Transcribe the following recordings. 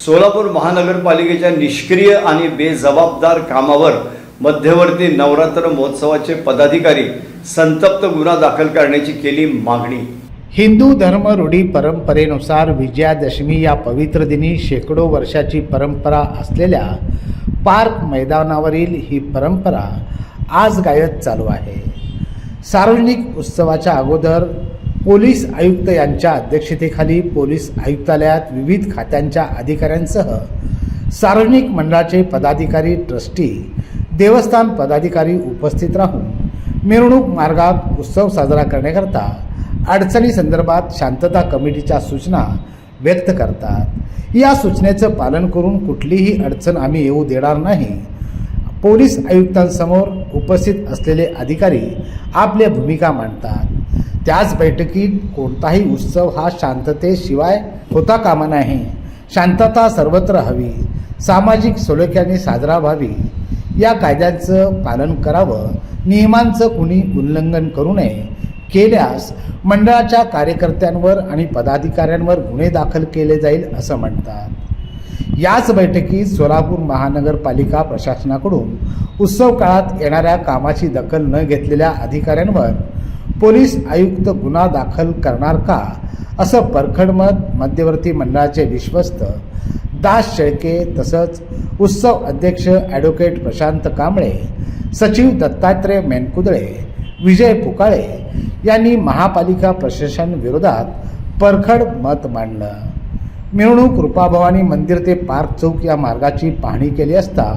सोलापूर महानगरपालिकेच्या निष्क्रिय आणि बेजबाबदार कामावर मध्यवर्ती नवरात्र महोत्सवाचे पदाधिकारी संतप्त गुन्हा दाखल करण्याची केली मागणी। हिंदू धर्म रूढी परंपरेनुसार विजयादशमी या पवित्र दिनी शेकडो वर्षाची परंपरा असलेल्या पार्क मैदानावरील ही परंपरा आज गायब चालू आहे। सार्वजनिक उत्सवाच्या अगोदर पोलीस आयुक्त यांच्या अध्यक्षतेखाली पोलीस आयुक्तालयात विविध खात्यांच्या अधिकाऱ्यांसह सार्वजनिक मंडळाचे पदाधिकारी, ट्रस्टी, देवस्थान पदाधिकारी उपस्थित राहून मिरवणूक मार्गात उत्सव साजरा करण्याकरता अडचणी संदर्भात शांतता कमिटीच्या सूचना व्यक्त करतात। या सूचनेचं पालन करून कुठलीही अडचण आम्ही येऊ देणार नाही। पोलीस आयुक्तांसमोर उपस्थित असलेले अधिकारी आपल्या भूमिका मांडतात। त्याच बैठकीत कोणताही उत्सव हा शांततेशिवाय होता कामा नये। शांतता सर्वत्र हवी, सामाजिक सलोख्याने साजरा व्हावी, या कायद्यांचं पालन करावं, नियमांचं कुणी उल्लंघन करू नये, केल्यास मंडळाच्या कार्यकर्त्यांवर आणि पदाधिकाऱ्यांवर गुन्हे दाखल केले जाईल असं म्हणतात। याच बैठकीत सोलापूर महानगरपालिका प्रशासनाकडून उत्सव काळात येणाऱ्या कामाची दखल न घेतलेल्या अधिकाऱ्यांवर पोलीस आयुक्त गुन्हा दाखल करणार का, असं परखड मत मध्यवर्ती मंडळाचे विश्वस्त दास शेळके तसंच उत्सव अध्यक्ष ॲडव्होकेट प्रशांत कांबळे, सचिव दत्तात्रय मेनकुदळे, विजय पुकाळे यांनी महापालिका प्रशासन विरोधात परखड मत मांडलं। मिरवणूक रूपाभवानी मंदिर ते पार्क चौक या मार्गाची पाहणी केली असता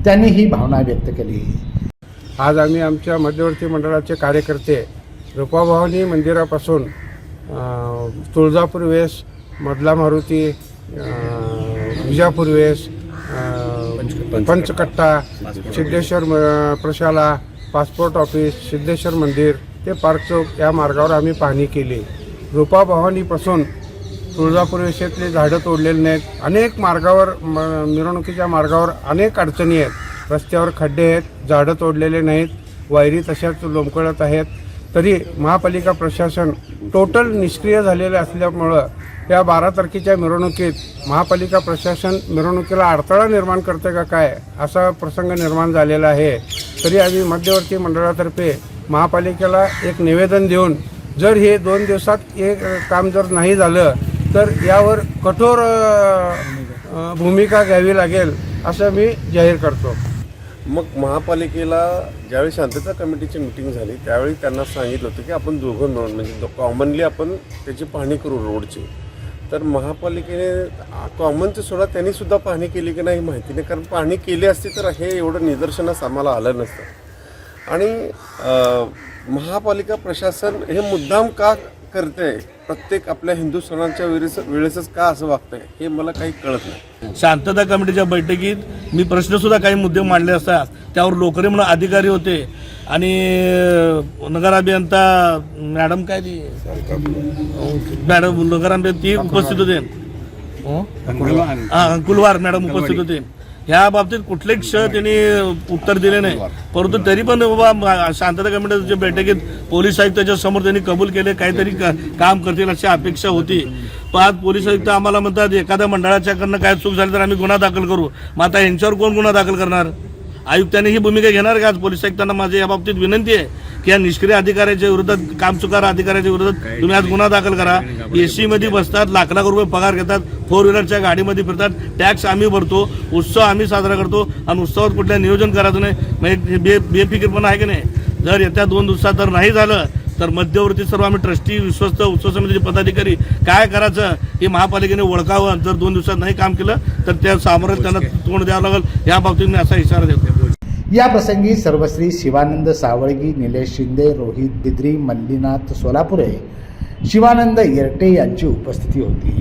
त्यांनी ही भावना व्यक्त केली। आज आम्ही आमच्या मध्यवर्ती मंडळाचे कार्यकर्ते रूपाभवानी मंदिरापासून तुळजापूर वेस, मधला मारुती, विजापूर वेस, पंचकट्टा, सिद्धेश्वर प्रशाला, पासपोर्ट ऑफिस, सिद्धेश्वर मंदिर ते पार्क चौक या मार्गावर आम्ही पाहणी केली। रूपाभवानीपासून तुळजापूर वेशेतले झाडं तोडलेले नाहीत। अनेक मार्गावर मिरवणुकीच्या मार्गावर अनेक अडचणी आहेत। रस्त्यावर खड्डे आहेत, झाडं तोडलेले नाहीत, वायरी तशाच लोंबकळत आहेत। तरी महापालिका प्रशासन टोटल निष्क्रिय झालेले असल्यामुळं या 12 तारखेच्या मिरवणुकीत महापालिका प्रशासन मिरवणुकीला अडथळा निर्माण करते का काय असा प्रसंग निर्माण झालेला आहे। तरी आम्ही मध्यवर्ती मंडळातर्फे महापालिकेला एक निवेदन देऊन जर हे 2 दिवसात एक काम जर नाही झालं तर यावर कठोर भूमिका घ्यावी लागेल असं मी जाहीर करतो। मग महापालिकेला ज्यावेळी शांतता कमिटीची मीटिंग झाली त्यावेळी त्यांना सांगितलं होतं की आपण दोघं मिळून म्हणजे कॉमनली आपण त्याची पाहणी करू रोडची। तर महापालिकेने कॉमनचं सोडा त्यांनी सुद्धा पाहणी केली की नाही माहिती नाही, कारण पाहणी केली असती तर हे एवढं निदर्शनास आम्हाला आलं नसतं। आणि महापालिका प्रशासन हे मुद्दाम का करते, प्रत्येक आपल्या हिंदू सणांच्या वेळेसच का असं वागतंय हे मला काही कळत नाही। शांतता कमिटीच्या बैठकीत मी प्रश्नसुद्धा काही मुद्दे मांडले असतात, त्यावर लोकरे म्हणून अधिकारी होते आणि नगर अभियंता मॅडम काय ती मॅडम नगर अभियंता ती उपस्थित होते, अंकुलवार मॅडम उपस्थित होते। ह्या बाबतीत कुठले क्ष त्यांनी उत्तर दिले नाही, परंतु तरी पण बाबा शांतता कमिटीच्या बैठकीत पोलीस आयुक्ताच्या समोर त्यांनी कबूल केले काहीतरी काम करतील अशी अपेक्षा होती। पण आज पोलीस आयुक्त आम्हाला म्हणतात एखाद्या मंडळाच्याकडनं काय चूक झाली तर आम्ही गुन्हा दाखल करू। मग आता यांच्यावर कोण गुन्हा दाखल करणार? आयुक्तांनी ही भूमिका घेणार का? आज पोलीस आयुक्तांना माझी या बाबतीत विनंती आहे की या निष्क्रिय अधिकाऱ्याच्या विरोधात, कामचुकार अधिकाऱ्याच्या विरोधात तुम्ही आज गुन्हा दाखल करा। एसी मध्ये बसतात, लाख लाख रुपये पगार घेतात, 4 व्हीलरच्या गाडीमध्ये फिरतात, टॅक्स आम्ही भरतो, उत्सव आम्ही साजरा करतो आणि उत्सवात कुठल्या नियोजन करायचं नाही, म्हणजे बेफिकीरपणा आहे की नाही? जर येत्या 2 दिवसात जर नाही झालं तर मध्यवर्ती सर्व आम्ही ट्रस्टी, विश्वस्त, उत्सव समितीचे पदाधिकारी काय करायचं हे महापालिकेने ओळखावं। जर 2 दिवसात नाही काम केलं तर त्या सामोरं त्यांना तोंड द्यावं लागेल, या बाबतीत मी असा इशारा देतो। या प्रसंगी सर्वश्री शिवानंद सावळगी, निलेश शिंदे, रोहित बिद्री, मल्लीनाथ सोलापुरे, शिवानंद येरटे यांची उपस्थिती होती।